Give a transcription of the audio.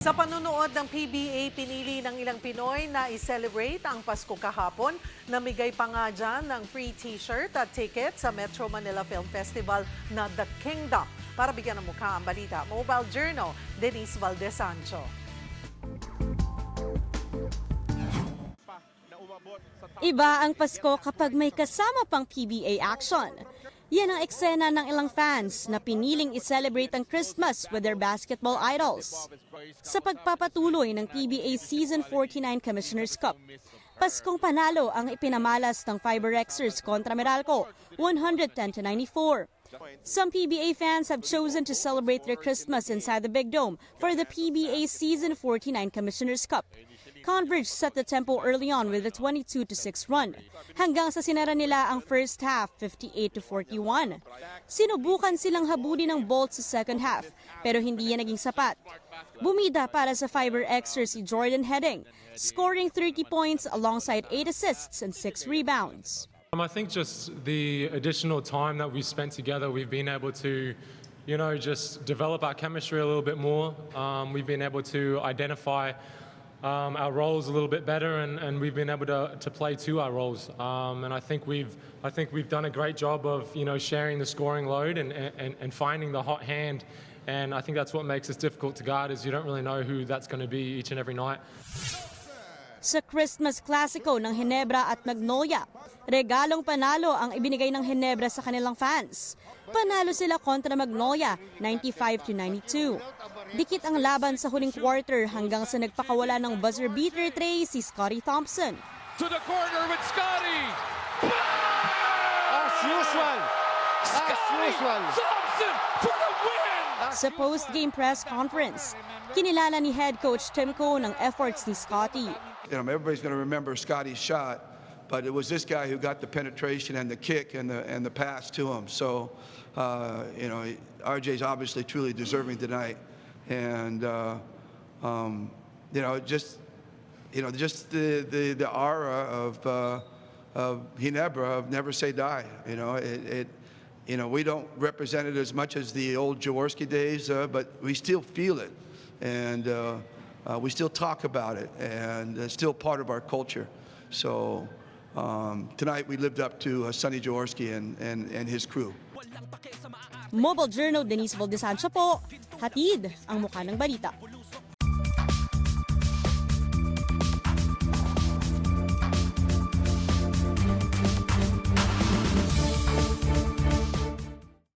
Sa panunood ng PBA, pinili ng ilang Pinoy na i-celebrate ang Pasko kahapon. Namigay pa nga dyan ng free t-shirt at ticket sa Metro Manila Film Festival na The Kingdom. Para bigyan ng mukha ang balita, Mobile Journal, Denise Valdez Sancho. Iba ang Pasko kapag may kasama pang PBA action. Yan ang eksena ng ilang fans na piniling i-celebrate ang Christmas with their basketball idols. Sa pagpapatuloy ng PBA Season 49 Commissioner's Cup, Paskong panalo ang ipinamalas ng Fiberxers kontra Meralco, 110-94. Some PBA fans have chosen to celebrate their Christmas inside the Big Dome for the PBA Season 49 Commissioner's Cup. Converge set the tempo early on with a 22-6 run, hanggang sa sinara nila ang first half 58-41. Sinubukan silang habulin ng Bolt sa second half, pero hindi yan naging sapat. Bumida para sa Fiberxers si Jordan Heading, scoring 30 points alongside 8 assists and 6 rebounds. I think just the additional time that we've spent together, we've been able to, just develop our chemistry a little bit more. We've been able to identify our roles a little bit better, and we've been able to play to our roles. And I think we've done a great job of sharing the scoring load and finding the hot hand. And I think that's what makes us difficult to guard, is you don't really know who that's going to be each and every night. Sa Christmas Clasico ng Ginebra at Magnolia, regalong panalo ang ibinigay ng Ginebra sa kanilang fans. Panalo sila kontra Magnolia, 95-92. Dikit ang laban sa huling quarter hanggang sa nagpakawala ng buzzer beater tray si Scotty Thompson. To the corner with Scotty! As usual! Thompson for the win! Sa post-game press conference, kinilala ni head coach Tim Coe ng efforts ni Scotty. Everybody's going to remember Scotty's shot, but it was this guy who got the penetration and the kick and the pass to him. So, RJ's obviously truly deserving tonight, and just the aura of Ginebra of never say die. We don't represent it as much as the old Jaworski days, but we still feel it, and we still talk about it, and it's still part of our culture. So tonight we lived up to Sonny Jaworski and his crew. Mobile Journal, Denise Valdez Sancho po, hatid ang mukha ng balita.